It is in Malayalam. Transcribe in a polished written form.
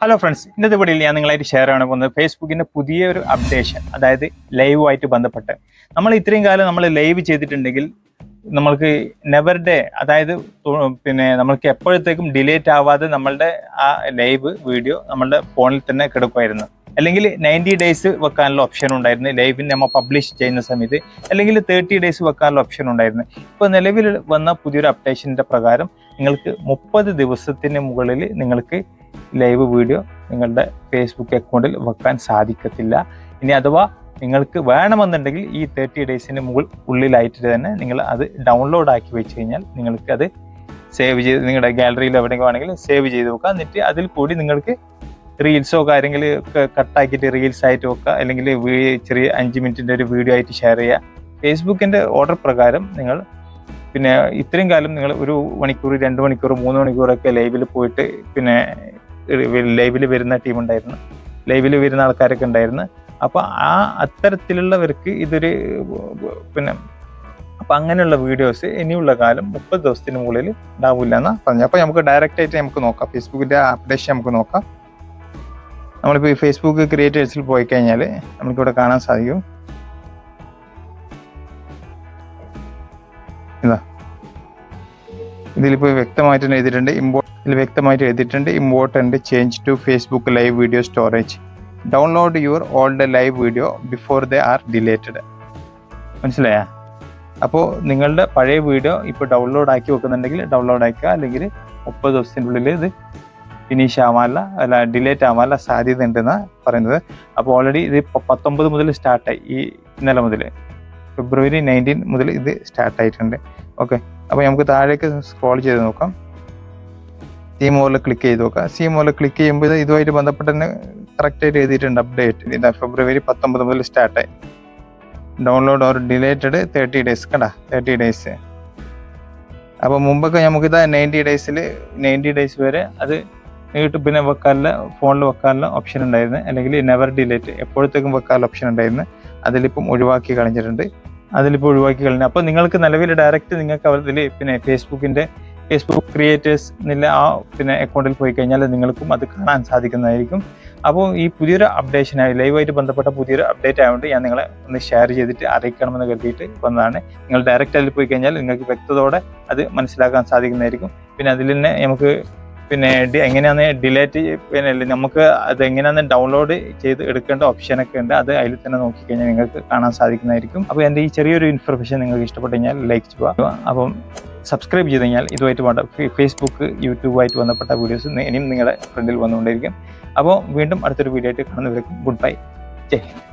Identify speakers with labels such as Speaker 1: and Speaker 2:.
Speaker 1: ഹലോ ഫ്രണ്ട്സ്, ഇന്നത്തെ വീഡിയോയിൽ ഞാൻ നിങ്ങളായിട്ട് ഷെയർ ചെയ്യാൻ പോകുന്നത് ഫേസ്ബുക്കിൻ്റെ പുതിയൊരു അപ്ഡേഷൻ, അതായത് ലൈവുമായിട്ട് ബന്ധപ്പെട്ട്. നമ്മൾ ഇത്രയും കാലം നമ്മൾ ലൈവ് ചെയ്തിട്ടുണ്ടെങ്കിൽ നമ്മൾക്ക് നെവർ ഡേ, അതായത് നമ്മൾക്ക് എപ്പോഴത്തേക്കും ഡിലേറ്റ് ആവാതെ നമ്മളുടെ ആ ലൈവ് വീഡിയോ നമ്മളുടെ ഫോണിൽ തന്നെ കിടക്കുമായിരുന്നു. അല്ലെങ്കിൽ 90 days വെക്കാനുള്ള ഓപ്ഷൻ ഉണ്ടായിരുന്നു ലൈവിന് നമ്മൾ പബ്ലിഷ് ചെയ്യുന്ന സമയത്ത്, അല്ലെങ്കിൽ 30 days വെക്കാനുള്ള ഓപ്ഷൻ ഉണ്ടായിരുന്നു. ഇപ്പോൾ നിലവിൽ വന്ന പുതിയൊരു അപ്ഡേഷൻ്റെ പ്രകാരം നിങ്ങൾക്ക് 30 ദിവസത്തിന് മുകളിൽ നിങ്ങൾക്ക് ലൈവ് വീഡിയോ നിങ്ങളുടെ ഫേസ്ബുക്ക് അക്കൗണ്ടിൽ വെക്കാൻ സാധിക്കത്തില്ല. ഇനി അഥവാ നിങ്ങൾക്ക് വേണമെന്നുണ്ടെങ്കിൽ ഈ 30 daysന് ഉള്ളിലായിട്ട് തന്നെ നിങ്ങൾ അത് ഡൗൺലോഡ് ആക്കി വെച്ച് കഴിഞ്ഞാൽ നിങ്ങൾക്ക് അത് സേവ് ചെയ്ത് നിങ്ങളുടെ ഗാലറിയിൽ എവിടെയെങ്കിലും ആണെങ്കിൽ സേവ് ചെയ്ത് വെക്കാം. എന്നിട്ട് അതിൽ കൂടി നിങ്ങൾക്ക് റീൽസോ കാര്യങ്ങൾ കട്ടാക്കിയിട്ട് റീൽസ് ആയിട്ട് വെക്കുക, അല്ലെങ്കിൽ ചെറിയ 5 മിനിറ്റിൻ്റെ ഒരു വീഡിയോ ആയിട്ട് ഷെയർ ചെയ്യുക. ഫേസ്ബുക്കിൻ്റെ ഓർഡർ പ്രകാരം നിങ്ങൾ ഇത്രയും കാലം നിങ്ങൾ 1 മണിക്കൂർ 2 മണിക്കൂർ 3 മണിക്കൂറൊക്കെ ലൈവിൽ പോയിട്ട് ലൈവിൽ വരുന്ന ടീം ഉണ്ടായിരുന്നു, ലൈവിൽ വരുന്ന ആൾക്കാരൊക്കെ ഉണ്ടായിരുന്നു. അപ്പോൾ അത്തരത്തിലുള്ളവർക്ക് ഇതൊരു അപ്പം അങ്ങനെയുള്ള വീഡിയോസ് ഇനിയുള്ള കാലം 30 ദിവസത്തിന് മുകളിൽ ഉണ്ടാവില്ല എന്നാണ് പറഞ്ഞു. അപ്പോൾ നമുക്ക് ഡയറക്റ്റായിട്ട് നമുക്ക് നോക്കാം, ഫേസ്ബുക്കിൻ്റെ അപ്ഡേഷൻ നമുക്ക് നോക്കാം. നമ്മളിപ്പോൾ ഈ ഫേസ്ബുക്ക് ക്രിയേറ്റേഴ്സിൽ പോയി കഴിഞ്ഞാൽ നമുക്കിവിടെ കാണാൻ സാധിക്കും. ഇതാ ഇതിലിപ്പോൾ വ്യക്തമായിട്ട് എഴുതിയിട്ടുണ്ട് important change to Facebook live video storage, download your old live video before they are deleted. മനസ്സിലായാ? അപ്പോൾ നിങ്ങളുടെ പഴയ വീഡിയോ ഇപ്പോൾ ഡൗൺലോഡ് ആക്കി വെക്കുന്നുണ്ടെങ്കിൽ ഡൗൺലോഡ് ആക്കുക, അല്ലെങ്കിൽ 30 ദിവസത്തിനുള്ളിൽ ഇത് ഫിനിഷ് ആവാനുള്ള ഡിലേറ്റ് ആവാനുള്ള സാധ്യത ഉണ്ടെന്നാണ് പറയുന്നത്. അപ്പോൾ ഓൾറെഡി ഇത് 19 മുതൽ സ്റ്റാർട്ടായി, ഈ ഇന്നലെ മുതൽ February 19 മുതൽ ഇത് സ്റ്റാർട്ടായിട്ടുണ്ട്. ഓക്കെ, അപ്പോൾ നമുക്ക് താഴേക്ക് സ്ക്രോൾ ചെയ്ത് നോക്കാം. സി മോറിൽ ക്ലിക്ക് ചെയ്ത് നോക്കാം. സി മോറിൽ ക്ലിക്ക് ചെയ്യുമ്പോൾ ഇതുമായിട്ട് ബന്ധപ്പെട്ട് തന്നെ കറക്റ്റായിട്ട് എഴുതിയിട്ടുണ്ട് അപ്ഡേറ്റ്. ഇതാ February 19 മുതൽ സ്റ്റാർട്ടായി. Download or deleted 30 days. കണ്ടാ 30 days. അപ്പോൾ മുമ്പൊക്കെ നമുക്കിതാ 90 days വരെ അത് യൂട്യൂബിനെ വെക്കാനുള്ള ഫോണിൽ വെക്കാനുള്ള ഓപ്ഷൻ ഉണ്ടായിരുന്നു, അല്ലെങ്കിൽ നെവർ ഡിലേറ്റ് എപ്പോഴത്തേക്കും വെക്കാനുള്ള ഓപ്ഷൻ ഉണ്ടായിരുന്നു. അതിലിപ്പം ഒഴിവാക്കി കളഞ്ഞിട്ടുണ്ട്. അപ്പോൾ നിങ്ങൾക്ക് നിലവിൽ ഡയറക്റ്റ് നിങ്ങൾക്ക് അതിൽ ഫേസ്ബുക്ക് ക്രിയേറ്റേഴ്സ് എന്നുള്ള ആ അക്കൗണ്ടിൽ പോയി കഴിഞ്ഞാൽ നിങ്ങൾക്കും അത് കാണാൻ സാധിക്കുന്നതായിരിക്കും. അപ്പോൾ ഈ പുതിയൊരു അപ്ഡേഷനായി ലൈവായിട്ട് ബന്ധപ്പെട്ട പുതിയൊരു അപ്ഡേറ്റ് ആയതുകൊണ്ട് ഞാൻ നിങ്ങളെ ഒന്ന് ഷെയർ ചെയ്തിട്ട് അറിയിക്കണമെന്ന് കരുതിയിട്ട് വന്നതാണ്. നിങ്ങൾ ഡയറക്റ്റ് അതിൽ പോയി കഴിഞ്ഞാൽ നിങ്ങൾക്ക് വ്യക്തതയോടെ അത് മനസ്സിലാക്കാൻ സാധിക്കുന്നതായിരിക്കും. പിന്നെ അതിൽ തന്നെ നമുക്ക് എങ്ങനെയാണ് ഡിലേറ്റ് നമുക്ക് അത് എങ്ങനെയാണ് ഡൗൺലോഡ് ചെയ്ത് എടുക്കേണ്ട ഓപ്ഷനൊക്കെ ഉണ്ട്. അത് അതിൽ തന്നെ നോക്കിക്കഴിഞ്ഞാൽ നിങ്ങൾക്ക് കാണാൻ സാധിക്കുന്നതായിരിക്കും. അപ്പോൾ എൻ്റെ ഈ ചെറിയൊരു ഇൻഫർമേഷൻ നിങ്ങൾക്ക് ഇഷ്ടപ്പെട്ട് കഴിഞ്ഞാൽ ലൈക്ക് ചെയ്യുക. അപ്പം സബ്സ്ക്രൈബ് ചെയ്ത് കഴിഞ്ഞാൽ ഇതുമായിട്ട് ഫേസ്ബുക്ക് യൂട്യൂബുമായിട്ട് ബന്ധപ്പെട്ട വീഡിയോസ് ഇനിയും നിങ്ങളുടെ ഫ്രണ്ടിൽ വന്നുകൊണ്ടിരിക്കും. അപ്പോൾ വീണ്ടും അടുത്തൊരു വീഡിയോ ആയിട്ട് കാണുന്നവരേക്കും ഗുഡ് ബൈ, ജയ് ഹിന്ദ്.